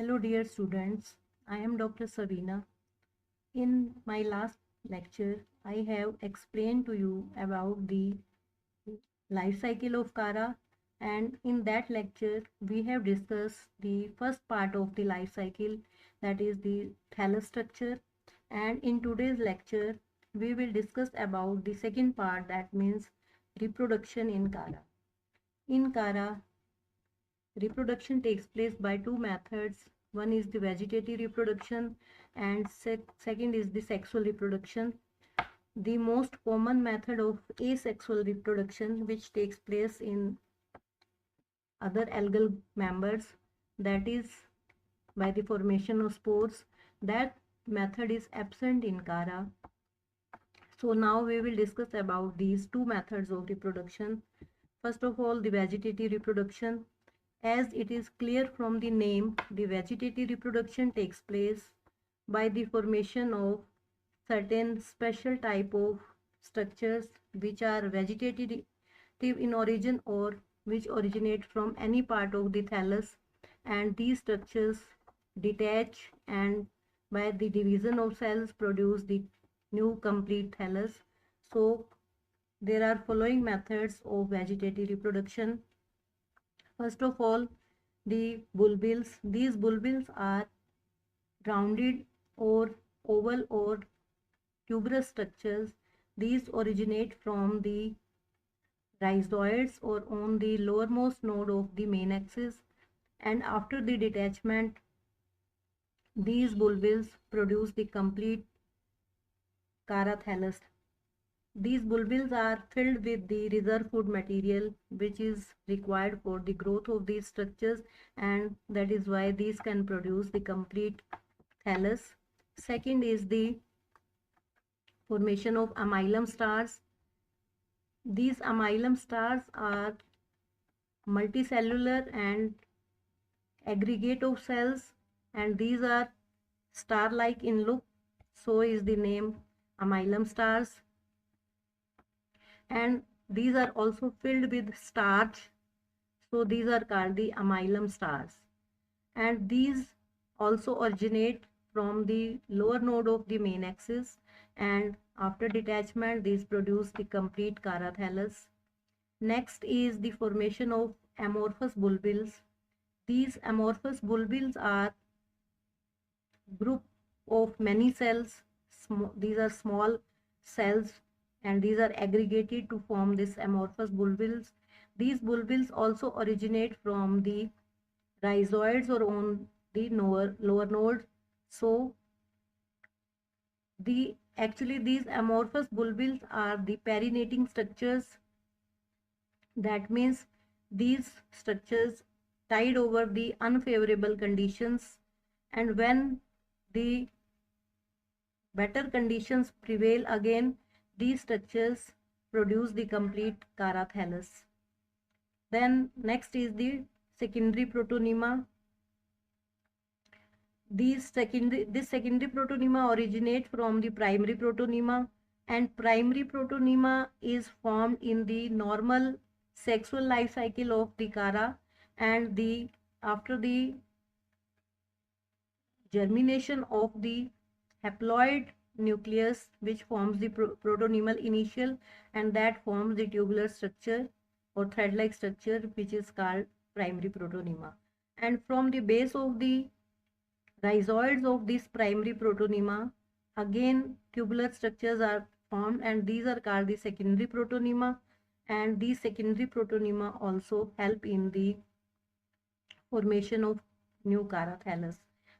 Hello dear students, I am Dr. Sabina. In my last lecture, I have explained to you about the life cycle of Kara, and in that lecture we have discussed the first part of the life cycle, that is the thallus structure, and in today's lecture we will discuss about the second part, that means reproduction in Kara. In Kara, reproduction takes place by two methods. One is the vegetative reproduction and second is the sexual reproduction. The most common method of asexual reproduction, which takes place in other algal members, that is by the formation of spores, that method is absent in Kara. So now we will discuss about these two methods of reproduction. First of all, the vegetative reproduction. As it is clear from the name, the vegetative reproduction takes place by the formation of certain special type of structures which are vegetative in origin or which originate from any part of the thallus, and these structures detach and by the division of cells produce the new complete thallus. So there are following methods of vegetative reproduction. First of all, the bulbils. These bulbils are rounded or oval or tuberous structures. These originate from the rhizoids or on the lowermost node of the main axis, and after the detachment, these bulbils produce the complete Kara thallus. These bulbils are filled with the reserve food material which is required for the growth of these structures, and that is why these can produce the complete thallus. Second is the formation of amylum stars. These amylum stars are multicellular and aggregate of cells, and these are star-like in look, so is the name amylum stars. And these are also filled with starch, so these are called the amylum stars. And these also originate from the lower node of the main axis, and after detachment these produce the complete Kara thallus. Next is the formation of amorphous bulbils. These amorphous bulbils are group of many cells. These are small cells and these are aggregated to form this amorphous bulbils. These bulbils also originate from the rhizoids or on the lower node. So actually these amorphous bulbils are the perinating structures. That means these structures tide over the unfavorable conditions, and when the better conditions prevail again, these structures produce the complete Kara thallus. Then next is the secondary protonema. This secondary protonema originate from the primary protonema, and primary protonema is formed in the normal sexual life cycle of the Kara, and after the germination of the haploid nucleus which forms the protonemal initial, and that forms the tubular structure or thread-like structure which is called primary protonema. And from the base of the rhizoids of this primary protonema, again tubular structures are formed, and these are called the secondary protonema, and these secondary protonema also help in the formation of new Kara thallus.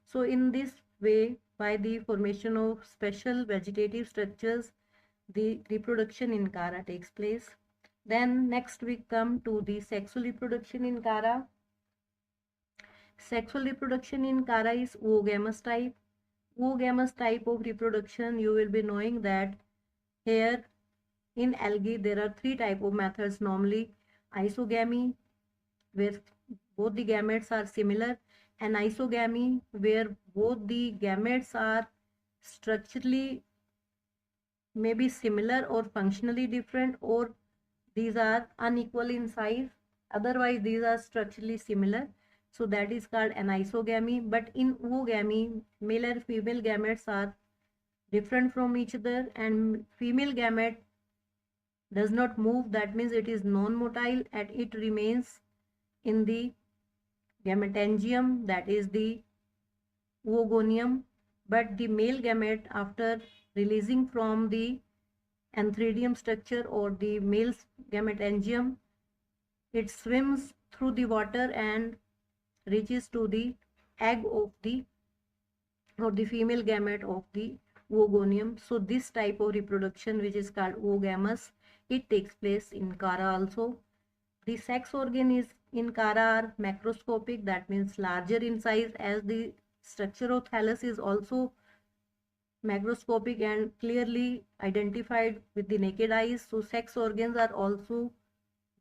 So in this way, by the formation of special vegetative structures, the reproduction in Kara takes place. Then next we come to the sexual reproduction in Kara. Sexual reproduction in Kara is oogamous type. Oogamous type of reproduction, you will be knowing that here in algae there are three type of methods normally: isogamy, where both the gametes are similar, and isogamy, where both the gametes are structurally maybe similar or functionally different, or these are unequal in size, otherwise these are structurally similar. So that is called anisogamy. But in oogamy, male and female gametes are different from each other, and female gamete does not move. That means it is non-motile and it remains in the gametangium, that is the oogonium. But the male gamete, after releasing from the antheridium structure or the male gametangium, it swims through the water and reaches to the egg of the or the female gamete of the oogonium. So this type of reproduction, which is called oogamous, it takes place in Chara also. The sex organ is in Chara are macroscopic, that means larger in size, as the structure of thallus is also macroscopic and clearly identified with the naked eyes. So sex organs are also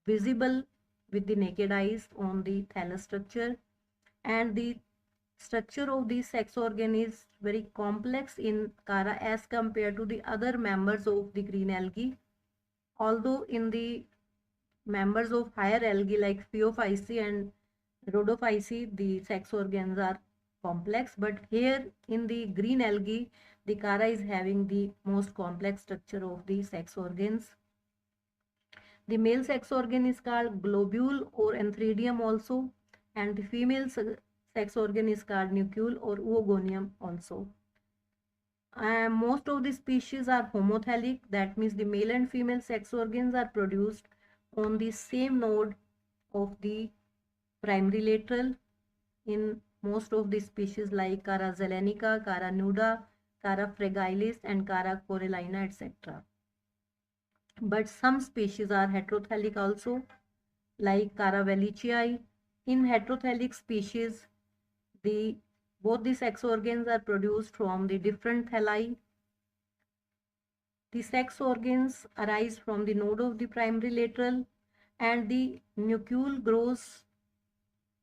visible with the naked eyes on the thallus structure, and the structure of the sex organ is very complex in Chara as compared to the other members of the green algae. Although in the members of higher algae like Phaeophyceae and Rhodophyceae, the sex organs are complex, but here in the green algae, the Chara is having the most complex structure of the sex organs. The male sex organ is called globule or antheridium also, and the female sex organ is called nucleus or oogonium also. Most of the species are homothallic, that means the male and female sex organs are produced on the same node of the primary lateral in most of the species like Chara zelenica, Chara nuda, Chara fragilis and Chara corallina, etc. But some species are heterothallic also, like Chara wallichii. In heterothallic species, both the sex organs are produced from the different thalli. The sex organs arise from the node of the primary lateral, and the nucleus grows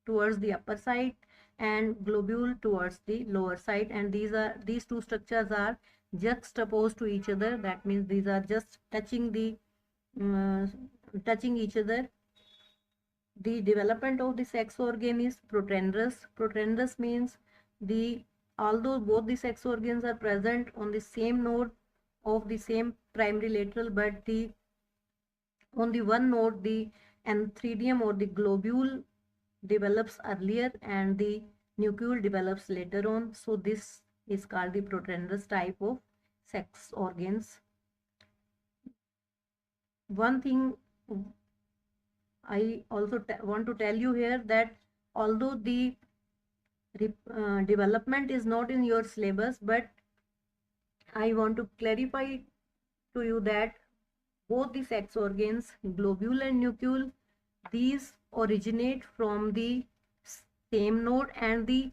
towards the upper side and globule towards the lower side, and these two structures are juxtaposed to each other. That means these are just touching each other. The development of the sex organ is protandrous. Protandrous means although both the sex organs are present on the same node of the same primary lateral, but on the one node the antheridium or the globule develops earlier and the nucleus develops later on. So this is called the protandrous type of sex organs. One thing I also want to tell you here, that although the development is not in your syllabus, but I want to clarify to you that both the sex organs, globule and nucleus, these originate from the same node and the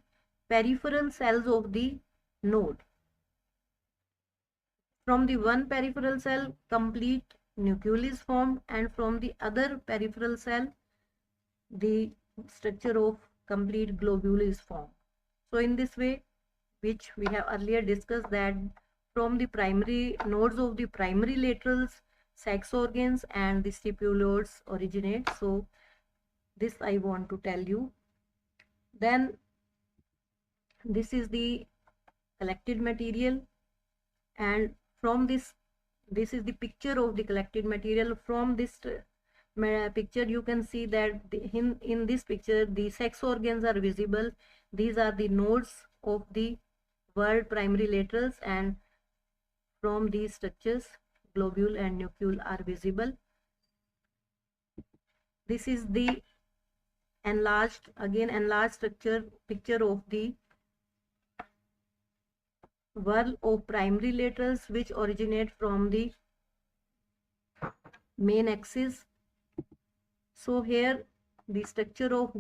peripheral cells of the node. From the one peripheral cell, complete nucleus is formed, and from the other peripheral cell, the structure of complete globule is formed. So in this way, which we have earlier discussed, that from the primary nodes of the primary laterals, sex organs and the stipuloids originate. So this I want to tell you. Then this is the collected material, and from this is the picture of the collected material. From this picture you can see that in this picture the sex organs are visible. These are the nodes of the word primary laterals, and from these structures globule and nucleus are visible. This is the enlarged structure picture of the whorl of primary laterals, which originate from the main axis. So here the structure of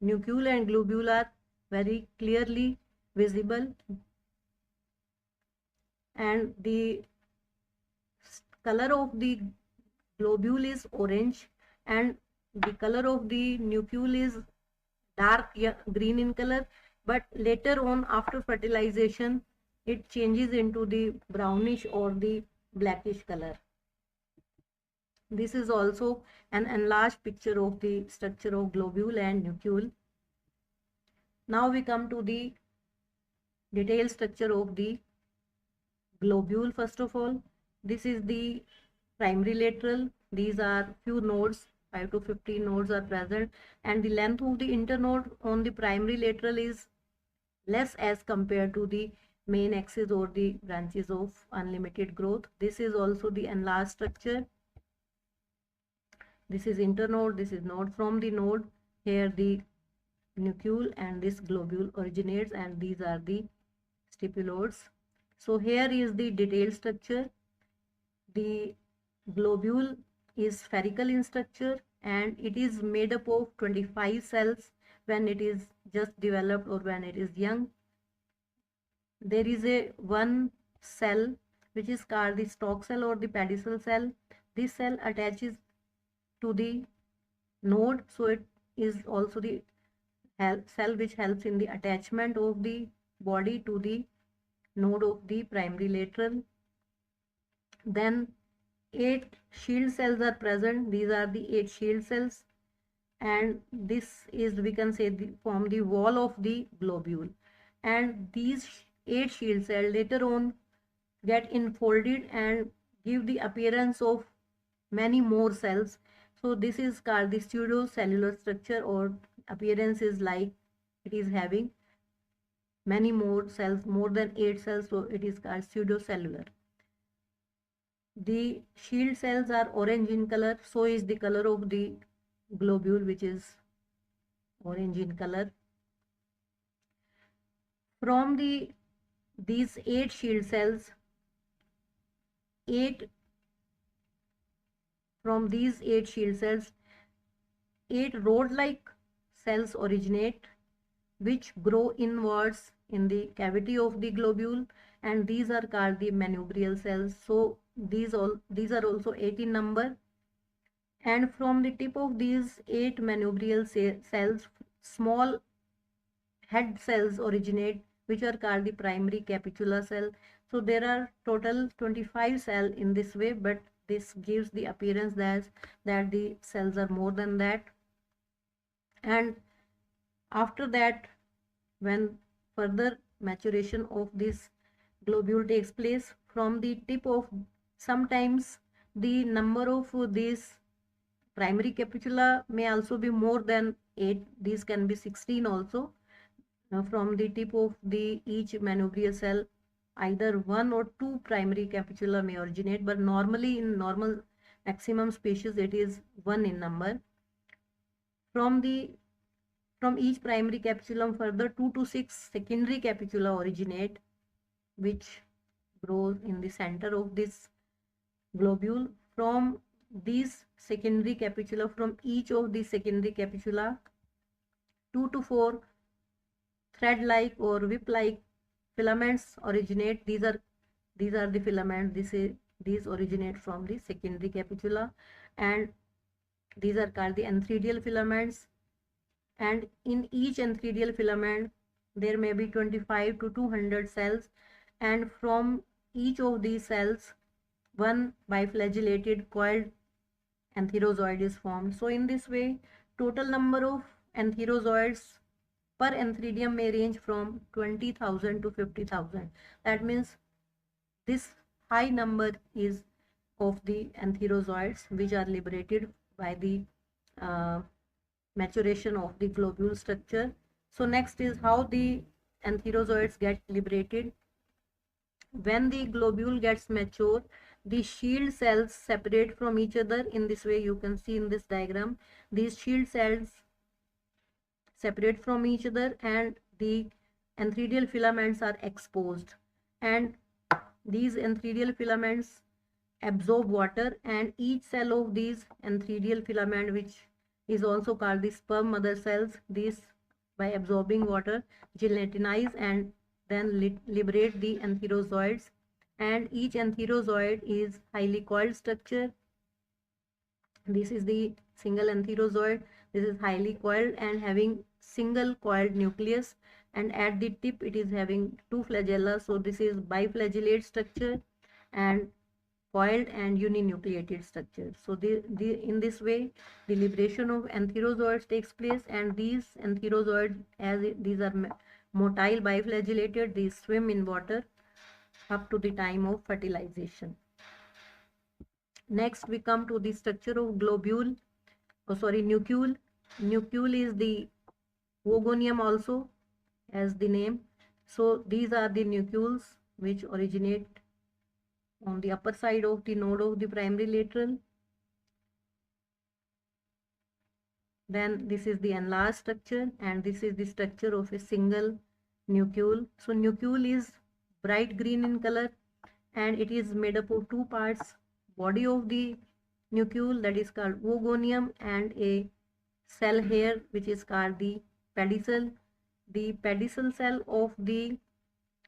nucleus and globule are very clearly visible, and the color of the globule is orange and the color of the nucleus is dark green in color, but later on after fertilization it changes into the brownish or the blackish color. This is also an enlarged picture of the structure of globule and nucleus. Now we come to the detailed structure of the globule. First of all, this is the primary lateral. These are few nodes, 5 to 15 nodes are present, and the length of the internode on the primary lateral is less as compared to the main axis or the branches of unlimited growth. This is also the enlarged structure. This is internode, this is node. From the node, here the nucleus and this globule originates, and these are the stipuloids. So here is the detailed structure. The globule is spherical in structure and it is made up of 25 cells when it is just developed or when it is young. There is a one cell which is called the stalk cell or the pedicel cell. This cell attaches to the node, so it is also the cell which helps in the attachment of the body to the node of the primary lateral. Then 8 shield cells are present. These are the 8 shield cells, and this is, we can say, form the wall of the globule. And these 8 shield cells later on get enfolded and give the appearance of many more cells. So this is called the pseudocellular structure, or appearance is like it is having many more cells, more than 8 cells, so it is called pseudocellular. The shield cells are orange in color, so is the color of the globule, which is orange in color. From these 8 shield cells, 8 from these 8 shield cells, 8 rod-like cells originate, which grow inwards in the cavity of the globule, and these are called the manubrial cells. So these are also 8 in number. And from the tip of these 8 manubrial cells, small head cells originate, which are called the primary capitular cell. So there are total 25 cells in this way, but this gives the appearance that the cells are more than that. And after that, when further maturation of this globule takes place, from the tip of, sometimes the number of these primary capitula may also be more than 8. These can be 16 also. Now from the tip of the each manubrial cell, either 1 or 2 primary capitula may originate, but normally in normal maximum species it is 1 in number. From each primary capitulum, further 2 to 6 secondary capitula originate, which grows in the center of this globule. From these secondary capitula, from each of the secondary capitula, 2 to 4 thread-like or whip-like filaments originate. These are the filaments. These originate from the secondary capitula, and these are called the antheridial filaments. And in each antheridial filament there may be 25 to 200 cells, and from each of these cells one biflagellated coiled antherozoid is formed. So in this way, total number of antherozoids per antheridium may range from 20,000 to 50,000. That means this high number is of the antherozoids which are liberated by the maturation of the globule structure. So next is how the antherozoids get liberated. When the globule gets mature, the shield cells separate from each other. In this way, you can see in this diagram, these shield cells separate from each other and the antheridial filaments are exposed, and these antheridial filaments absorb water, and each cell of these antheridial filament, which is also called the sperm mother cells, these by absorbing water gelatinize and then liberate the antherozoids, and each antherozoid is highly coiled structure. This is the single antherozoid. This is highly coiled and having single coiled nucleus, and at the tip it is having 2 flagella, so this is biflagellate structure. And coiled and uninucleated structure. So in this way, the liberation of antherozoids takes place, and these antherozoids, these are motile biflagellated, these swim in water up to the time of fertilization. Next, we come to the structure of globule, nucleus. Nucleus is the oogonium also, as the name. So these are the nucleus which originate on the upper side of the node of the primary lateral. Then this is the enlarged structure, and this is the structure of a single nucleus. So nucleus is bright green in color, and it is made up of two parts: body of the nucleus, that is called oogonium, and a cell here which is called the pedicel. The pedicel cell of the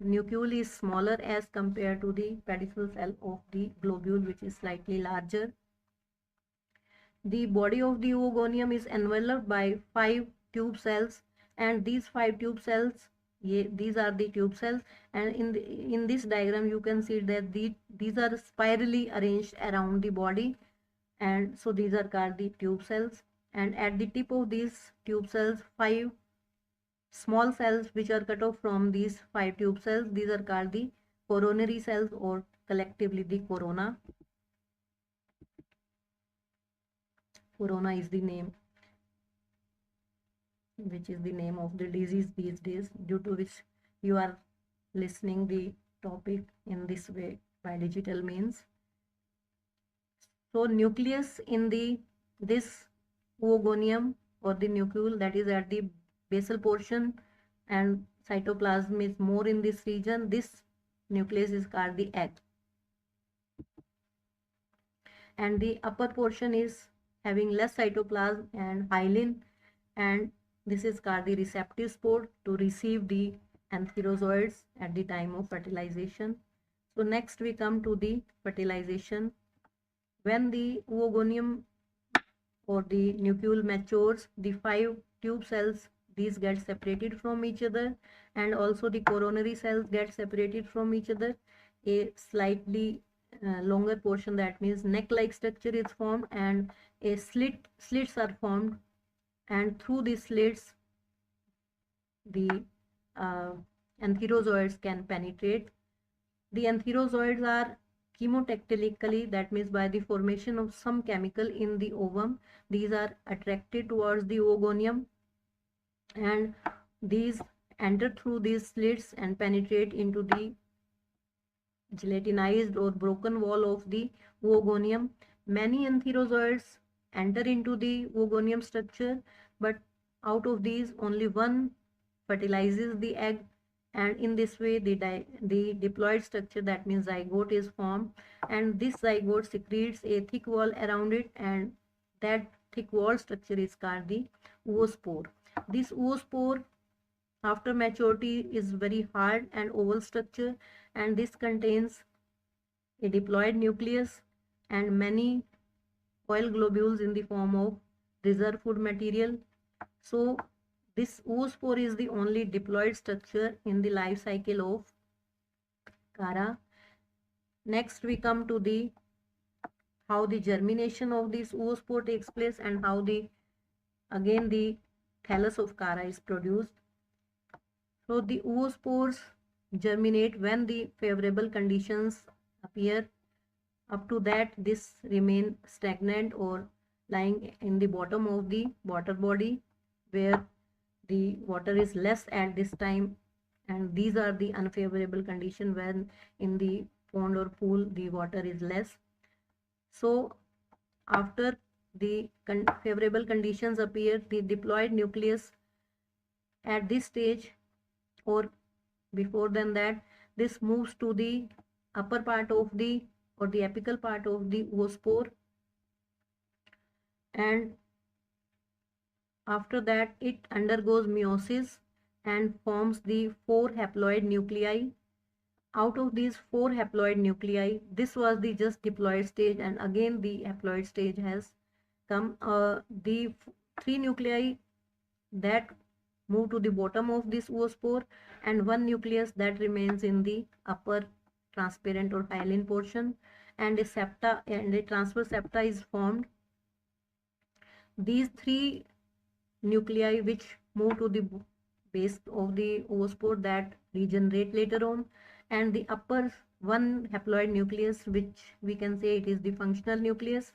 nucleus is smaller as compared to the pedicel cell of the globule, which is slightly larger. The body of the oogonium is enveloped by 5 tube cells, and these 5 tube cells, these are the tube cells, and in this diagram you can see that these are spirally arranged around the body, and so these are called the tube cells. And at the tip of these tube cells, 5 small cells which are cut off from these 5 tube cells, these are called the coronary cells, or collectively the corona. Corona is the name, which is the name of the disease these days, due to which you are listening the topic in this way by digital means. So nucleus in this oogonium, or the nucleus, that is at the basal portion, and cytoplasm is more in this region. This nucleus is called the egg, and the upper portion is having less cytoplasm and hyaline, and this is called the receptive spore to receive the antherozoids at the time of fertilization. So next we come to the fertilization. When the oogonium or the nucleus matures, the 5 tube cells, these get separated from each other, and also the coronary cells get separated from each other. A slightly longer portion, that means neck-like structure, is formed, and a slits are formed, and through these slits the antherozoids can penetrate. The antherozoids are chemotactilically, that means by the formation of some chemical in the ovum, these are attracted towards the oogonium, and these enter through these slits and penetrate into the gelatinized or broken wall of the oogonium. Many antherozoids enter into the oogonium structure, but out of these only one fertilizes the egg, and in this way the diploid structure, that means zygote, is formed, and this zygote secretes a thick wall around it, and that thick wall structure is called the oospore. This oospore after maturity is very hard and oval structure, and this contains a diploid nucleus and many oil globules in the form of reserve food material. So this oospore is the only diploid structure in the life cycle of Cara. Next we come to the how the germination of this oospore takes place, and how again the thallus of Cara is produced. So the oospores germinate when the favorable conditions appear. Up to that, this remain stagnant or lying in the bottom of the water body, where the water is less at this time, and these are the unfavorable condition when in the pond or pool the water is less. So after the favorable conditions appear, the diploid nucleus at this stage, or before than that, this moves to the upper part of the or the apical part of the oospore, and after that it undergoes meiosis and forms the 4 haploid nuclei. Out of these 4 haploid nuclei, this was the just diploid stage, and again the haploid stage has come. The 3 nuclei that move to the bottom of this oospore, and 1 nucleus that remains in the upper transparent or hyaline portion, and a septa and a transverse septa is formed. These three nuclei which move to the base of the oospore that regenerate later on, and the upper one haploid nucleus, which we can say it is the functional nucleus.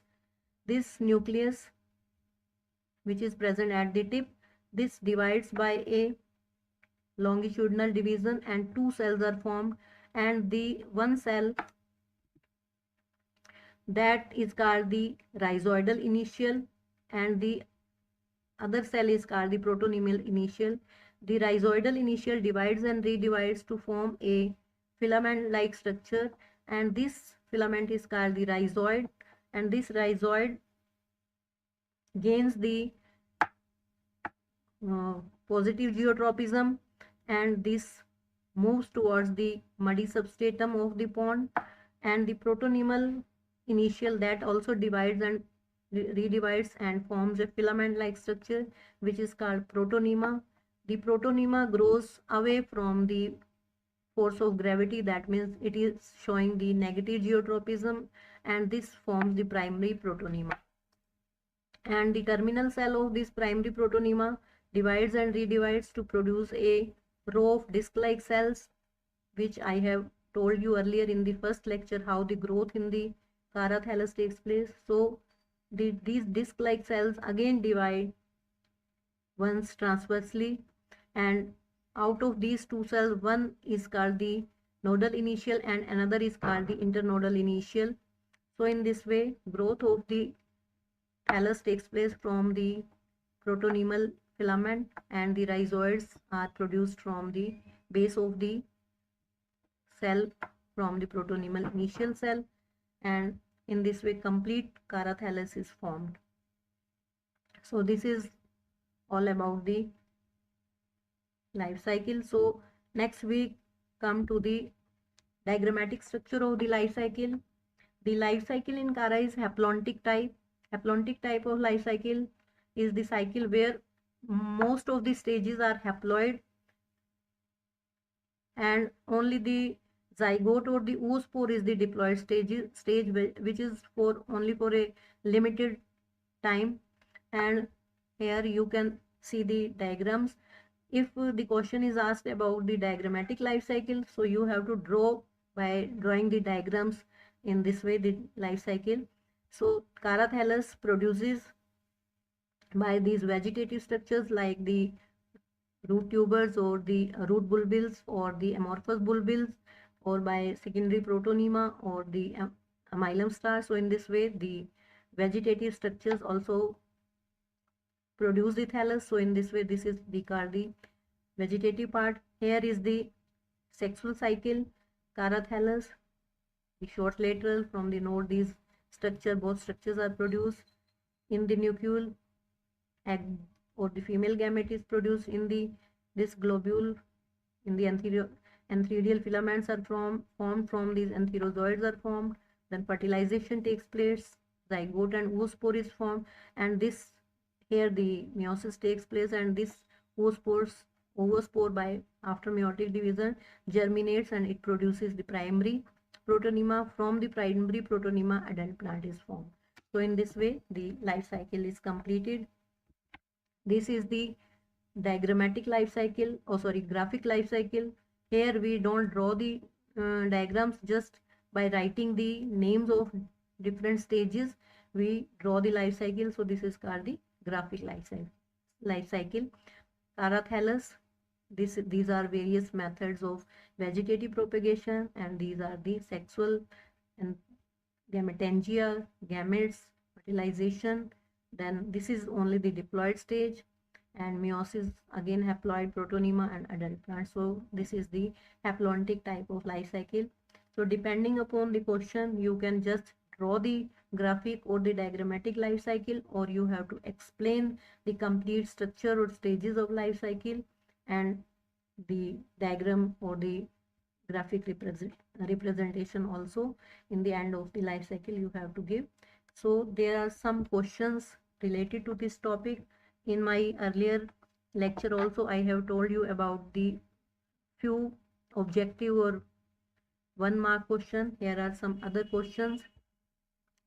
This nucleus which is present at the tip, this divides by a longitudinal division and two cells are formed, and the one cell that is called the rhizoidal initial and the other cell is called the protonemal initial. The rhizoidal initial divides and redivides to form a filament like structure, and this filament is called the rhizoid, and this rhizoid gains the positive geotropism, and this moves towards the muddy substratum of the pond, and the protonemal initial that also divides and redivides and forms a filament like structure which is called protonema. The protonema grows away from the force of gravity, that means it is showing the negative geotropism, and this forms the primary protonema. And the terminal cell of this primary protonema divides and redivides to produce a row of disc-like cells, which I have told you earlier in the first lecture how the growth in the Kara thallus takes place. So these disc-like cells again divide once transversely, and out of these two cells, one is called the nodal initial and another is called the internodal initial. So in this way, growth of the thallus takes place from the protonemal filament, and the rhizoids are produced from the base of the cell from the protonemal initial cell, and in this way complete Kara thallus is formed. So this is all about the life cycle. So next we come to the diagrammatic structure of the life cycle. The life cycle in Kara is haplontic type. Haplontic type of life cycle is the cycle where most of the stages are haploid and only the zygote or the oospore is the diploid stage which is for only for a limited time. And here you can see the diagrams. If the question is asked about the diagrammatic life cycle, so you have to draw by drawing the diagrams in this way the life cycle. So Kara thallus produces by these vegetative structures like the root tubers or the root bulbils or the amorphous bulbils, or by secondary protonema or the amylum star. So in this way the vegetative structures also produce the thallus. So in this way this is the vegetative part. Here is the sexual cycle. Kara thallus, the short lateral from the node, these both structures are produced. In the nucleus, egg or the female gamete is produced in this globule. In the antheridial filaments are formed from these antherozoids are formed. Then fertilization takes place, zygote and oospore is formed, and this here the meiosis takes place, and this oospore by after meiotic division germinates and it produces the primary protonema. From the primary protonema adult plant is formed. So in this way the life cycle is completed. This is the diagrammatic life cycle, graphic life cycle. Here we don't draw the diagrams, just by writing the names of different stages we draw the life cycle. So this is called the graphic life cycle. Kara thallus, these are various methods of vegetative propagation, and these are the sexual and gametangia, gametes, fertilization. Then this is only the diploid stage, and meiosis again haploid, protonema and adult plant. So this is the haplontic type of life cycle. So depending upon the question, you can just draw the graphic or the diagrammatic life cycle, or you have to explain the complete structure or stages of life cycle, and the diagram or the graphic representation also in the end of the life cycle you have to give. So there are some questions related to this topic. In my earlier lecture also I have told you about the few objective or 1 mark question. Here are some other questions.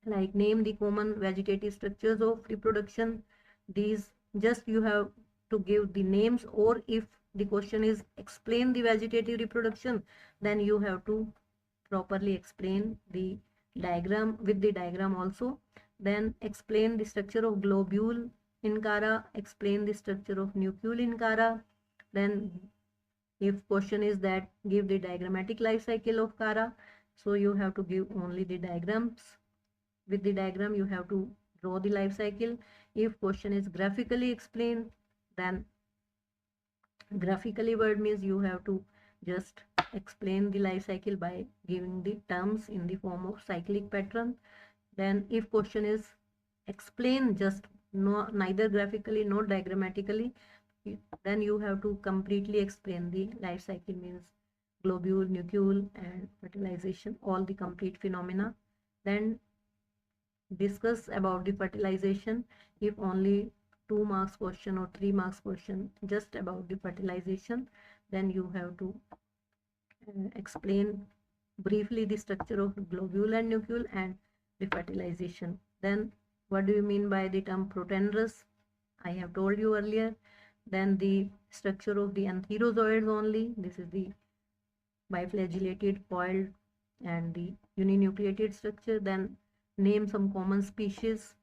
like name the common vegetative structures of reproduction. These just you have to give the names, or if the question is explain the vegetative reproduction, then you have to properly explain the diagram with the diagram also. Then explain the structure of globule in Cara, explain the structure of nucleus in Cara. Then if question is that give the diagrammatic life cycle of Cara, so you have to give only the diagrams. With the diagram you have to draw the life cycle. If question is graphically explained, then graphically word means you have to just explain the life cycle by giving the terms in the form of cyclic pattern. Then if question is explain just no, neither graphically nor diagrammatically, then you have to completely explain the life cycle, means globule, nucleus and fertilization, all the complete phenomena. Then discuss about the fertilization. If only 2 marks question or 3 marks question just about the fertilization, then you have to explain briefly the structure of globule and nucleus and the fertilization. Then what do you mean by the term protandrous? I have told you earlier. Then the structure of the antherozoids only, this is the biflagellated, coiled and the uninucleated structure. Then name some common species.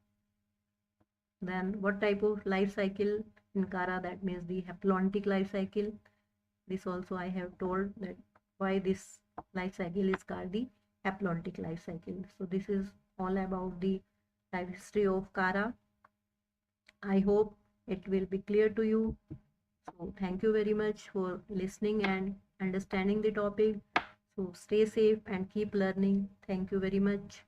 Then what type of life cycle in Cara, that means the haplontic life cycle. This also I have told that why this life cycle is called the haplontic life cycle. So this is all about the life history of Cara. I hope it will be clear to you. So thank you very much for listening and understanding the topic. So stay safe and keep learning. Thank you very much.